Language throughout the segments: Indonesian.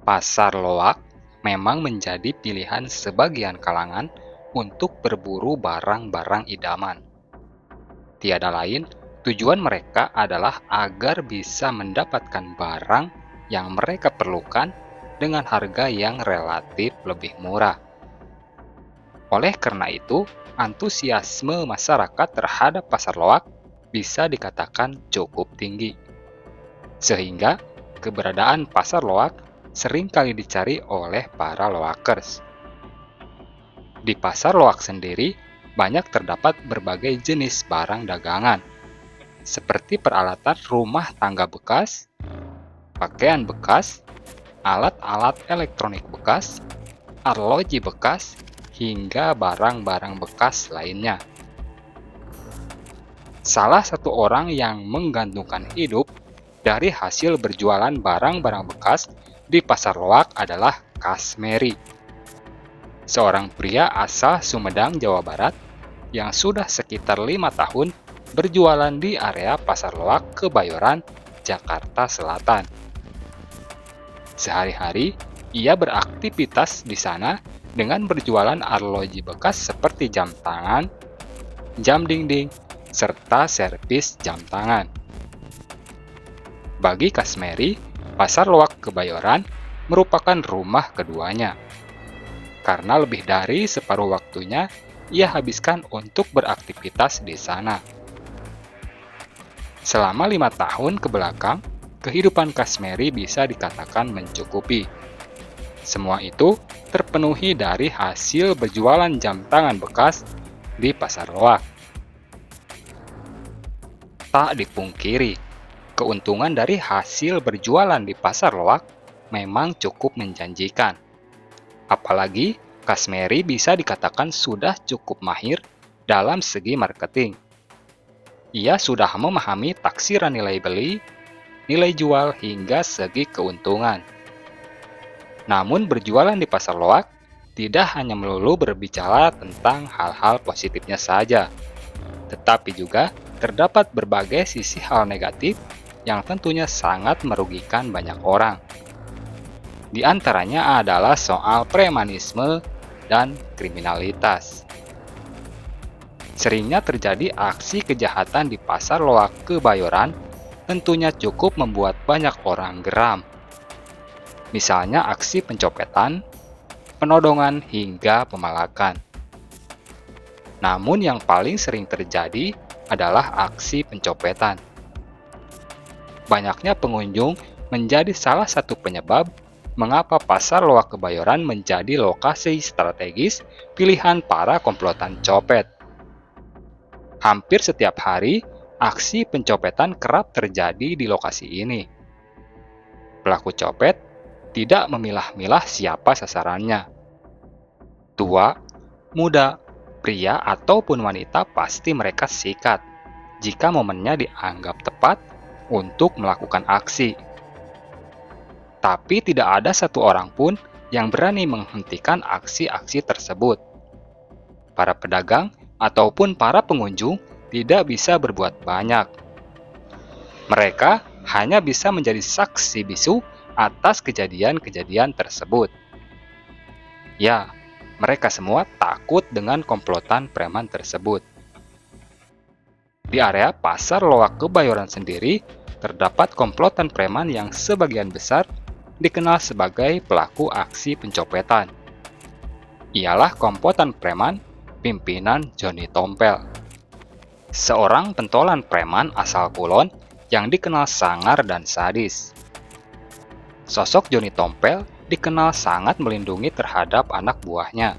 Pasar loak memang menjadi pilihan sebagian kalangan untuk berburu barang-barang idaman. Tiada lain, tujuan mereka adalah agar bisa mendapatkan barang yang mereka perlukan dengan harga yang relatif lebih murah. Oleh karena itu, antusiasme masyarakat terhadap pasar loak bisa dikatakan cukup tinggi. Sehingga, keberadaan pasar loak sering kali dicari oleh para loakers. Di pasar loak sendiri, banyak terdapat berbagai jenis barang dagangan, seperti peralatan rumah tangga bekas, pakaian bekas, alat-alat elektronik bekas, arloji bekas, hingga barang-barang bekas lainnya. Salah satu orang yang menggantungkan hidup dari hasil berjualan barang-barang bekas di pasar loak adalah Kasmeri, seorang pria asal Sumedang, Jawa Barat, yang sudah sekitar 5 tahun berjualan di area pasar loak Kebayoran, Jakarta Selatan. Sehari-hari, ia beraktivitas di sana dengan berjualan arloji bekas seperti jam tangan, jam dinding, serta servis jam tangan. Bagi Kasmeri, pasar loak Kebayoran merupakan rumah keduanya, karena lebih dari separuh waktunya ia habiskan untuk beraktivitas di sana. Selama 5 tahun ke belakang, kehidupan Kasmeri bisa dikatakan mencukupi. Semua itu terpenuhi dari hasil berjualan jam tangan bekas di pasar loak. Tak dipungkiri, keuntungan dari hasil berjualan di pasar loak memang cukup menjanjikan. Apalagi Kasmeri bisa dikatakan sudah cukup mahir dalam segi marketing. Ia sudah memahami taksiran nilai beli, nilai jual, hingga segi keuntungan. Namun berjualan di pasar loak tidak hanya melulu berbicara tentang hal-hal positifnya saja, tetapi juga terdapat berbagai sisi hal negatif yang tentunya sangat merugikan banyak orang. Di antaranya adalah soal premanisme dan kriminalitas. Seringnya terjadi aksi kejahatan di pasar loak Kebayoran, tentunya cukup membuat banyak orang geram. Misalnya aksi pencopetan, penodongan, hingga pemalakan. Namun yang paling sering terjadi adalah aksi pencopetan. Banyaknya pengunjung menjadi salah satu penyebab mengapa pasar loak Kebayoran menjadi lokasi strategis pilihan para komplotan copet. Hampir setiap hari, aksi pencopetan kerap terjadi di lokasi ini. Pelaku copet tidak memilah-milah siapa sasarannya. Tua, muda, pria ataupun wanita pasti mereka sikat jika momennya dianggap tepat untuk melakukan aksi. Tapi tidak ada satu orang pun yang berani menghentikan aksi-aksi tersebut. Para pedagang ataupun para pengunjung tidak bisa berbuat banyak. Mereka hanya bisa menjadi saksi bisu atas kejadian-kejadian tersebut. Ya, mereka semua takut dengan komplotan preman tersebut. Di area pasar loak Kebayoran sendiri, terdapat komplotan preman yang sebagian besar dikenal sebagai pelaku aksi pencopetan. Ialah komplotan preman pimpinan Johnny Tompel, seorang pentolan preman asal Kulon yang dikenal sangar dan sadis. Sosok Johnny Tompel dikenal sangat melindungi terhadap anak buahnya.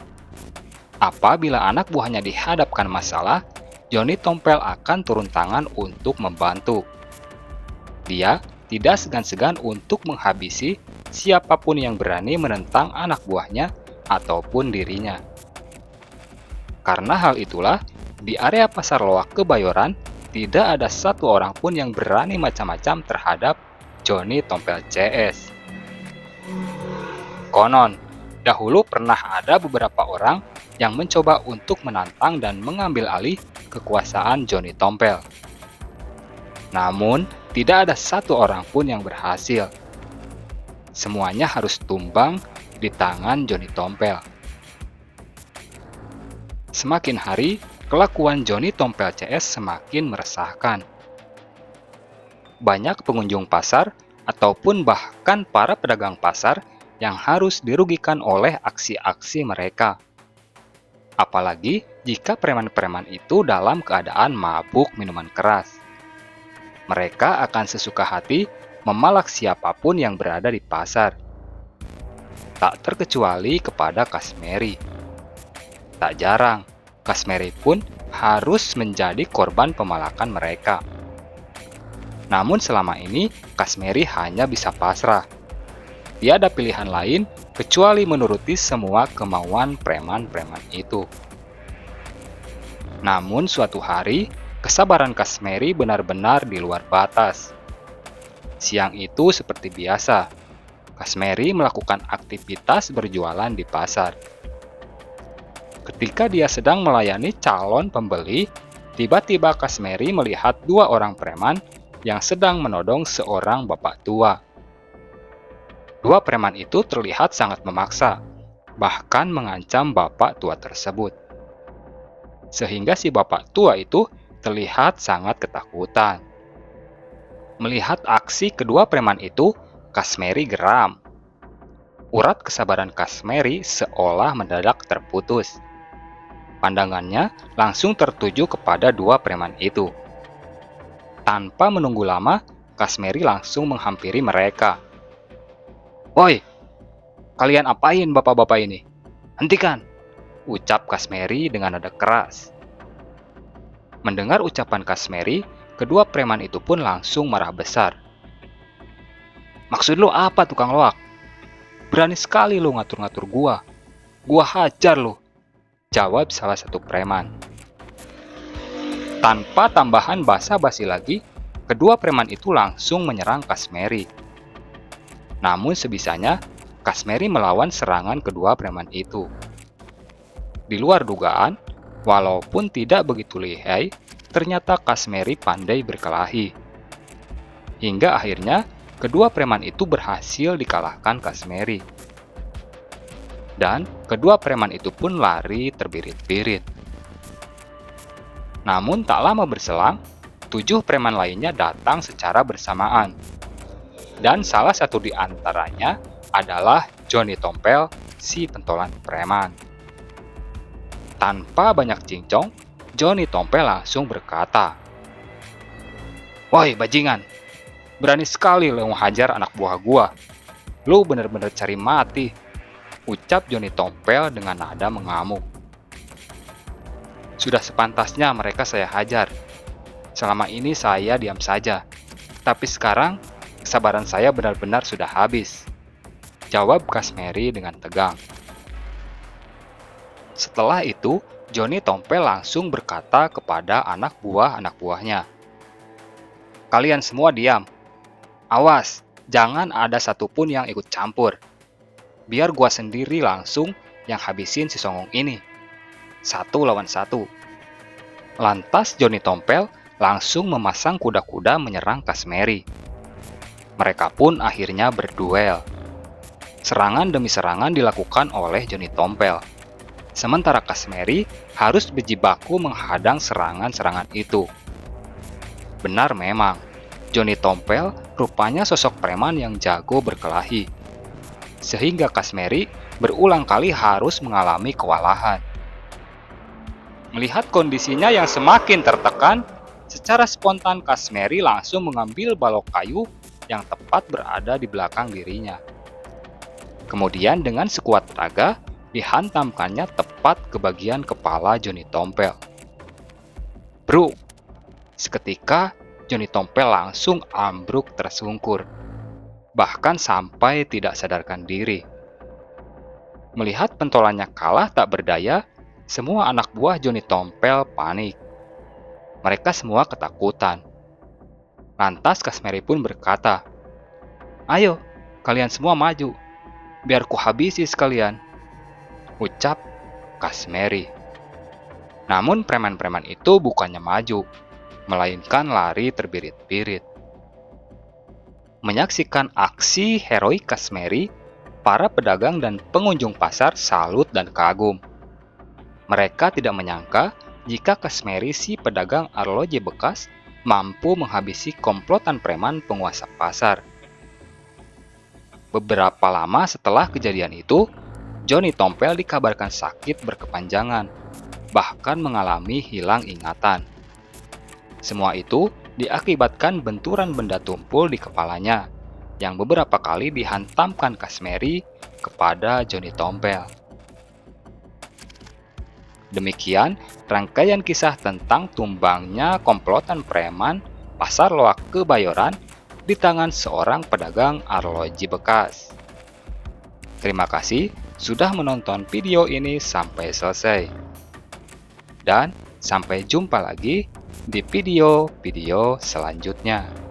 Apabila anak buahnya dihadapkan masalah, Johnny Tompel akan turun tangan untuk membantu. Dia tidak segan-segan untuk menghabisi siapapun yang berani menentang anak buahnya ataupun dirinya. Karena hal itulah, di area pasar loak Kebayoran tidak ada satu orang pun yang berani macam-macam terhadap Johnny Tompel CS. Konon, dahulu pernah ada beberapa orang yang mencoba untuk menantang dan mengambil alih kekuasaan Johnny Tompel. Namun, tidak ada satu orang pun yang berhasil. semuanya harus tumbang di tangan Joni Tompel. Semakin hari, kelakuan Joni Tompel CS semakin meresahkan. Banyak pengunjung pasar ataupun bahkan para pedagang pasar yang harus dirugikan oleh aksi-aksi mereka. Apalagi jika preman-preman itu dalam keadaan mabuk minuman keras. Mereka akan sesuka hati memalak siapapun yang berada di pasar. Tak terkecuali kepada Kazmerie. Tak jarang, Kazmerie pun harus menjadi korban pemalakan mereka. Namun selama ini, Kazmerie hanya bisa pasrah. Tiada pilihan lain kecuali menuruti semua kemauan preman-preman itu. Namun suatu hari, kesabaran Kazmerie benar-benar di luar batas. Siang itu seperti biasa, Kazmerie melakukan aktivitas berjualan di pasar. Ketika dia sedang melayani calon pembeli, tiba-tiba Kazmerie melihat dua orang preman yang sedang menodong seorang bapak tua. Dua preman itu terlihat sangat memaksa, bahkan mengancam bapak tua tersebut. Sehingga si bapak tua itu terlihat sangat ketakutan. Melihat aksi kedua preman itu, Kazmerie geram. Urat kesabaran Kazmerie seolah mendadak terputus. Pandangannya langsung tertuju kepada dua preman itu. Tanpa menunggu lama, Kazmerie langsung menghampiri mereka. "Woi, kalian apain bapak-bapak ini? Hentikan!" ucap Kazmerie dengan nada keras. Mendengar ucapan Kazmerie, kedua preman itu pun langsung marah besar. "Maksud lu apa, tukang loak? Berani sekali lu ngatur-ngatur gua. Gua hajar lu," jawab salah satu preman. Tanpa tambahan basa-basi lagi, kedua preman itu langsung menyerang Kazmerie. Namun sebisanya, Kazmerie melawan serangan kedua preman itu. Di luar dugaan, walaupun tidak begitu lihai, ternyata Kazmerie pandai berkelahi. Hingga akhirnya, kedua preman itu berhasil dikalahkan Kazmerie. Dan kedua preman itu pun lari terbirit-birit. Namun tak lama berselang, 7 preman lainnya datang secara bersamaan. Dan salah satu di antaranya adalah Joni Tompel, si pentolan preman. Tanpa banyak cincong, Joni Tompel langsung berkata, "Woi bajingan, berani sekali lo menghajar anak buah gua. Lu bener-bener cari mati," ucap Joni Tompel dengan nada mengamuk. "Sudah sepantasnya mereka saya hajar. Selama ini saya diam saja. Tapi sekarang, kesabaran saya benar-benar sudah habis," jawab Kazmerie dengan tegang. Setelah itu, Joni Tompel langsung berkata kepada anak buahnya, "Kalian semua diam. Awas, jangan ada satupun yang ikut campur. Biar gua sendiri langsung yang habisin si songong ini. 1 lawan 1. Lantas Joni Tompel langsung memasang kuda-kuda menyerang Kazmerie. Mereka pun akhirnya berduel. Serangan demi serangan dilakukan oleh Joni Tompel. Sementara Kazmerie harus berjibaku menghadang serangan-serangan itu. Benar memang, Joni Tompel rupanya sosok preman yang jago berkelahi. Sehingga Kazmerie berulang kali harus mengalami kewalahan. Melihat kondisinya yang semakin tertekan, secara spontan Kazmerie langsung mengambil balok kayu yang tepat berada di belakang dirinya. Kemudian dengan sekuat tenaga, dihantamkannya tepat ke bagian kepala Joni Tompel. Bruk! Seketika, Joni Tompel langsung ambruk tersungkur, bahkan sampai tidak sadarkan diri. Melihat pentolannya kalah tak berdaya, semua anak buah Joni Tompel panik. Mereka semua ketakutan. Lantas Kazmerie pun berkata, "Ayo, kalian semua maju, biar ku habisi sekalian," ucap Kazmerie. Namun preman-preman itu bukannya maju, melainkan lari terbirit-birit. Menyaksikan aksi heroik Kashmeri, para pedagang dan pengunjung pasar salut dan kagum. Mereka tidak menyangka jika Kashmeri, si pedagang arloji bekas, mampu menghabisi komplotan preman penguasa pasar. Beberapa lama setelah kejadian itu, Johnny Tompel dikabarkan sakit berkepanjangan, bahkan mengalami hilang ingatan. Semua itu diakibatkan benturan benda tumpul di kepalanya, yang beberapa kali dihantamkan Kashmeri kepada Johnny Tompel. Demikian rangkaian kisah tentang tumbangnya komplotan preman Pasar Loak Kebayoran di tangan seorang pedagang arloji bekas. Terima kasih sudah menonton video ini sampai selesai. Dan sampai jumpa lagi di video-video selanjutnya.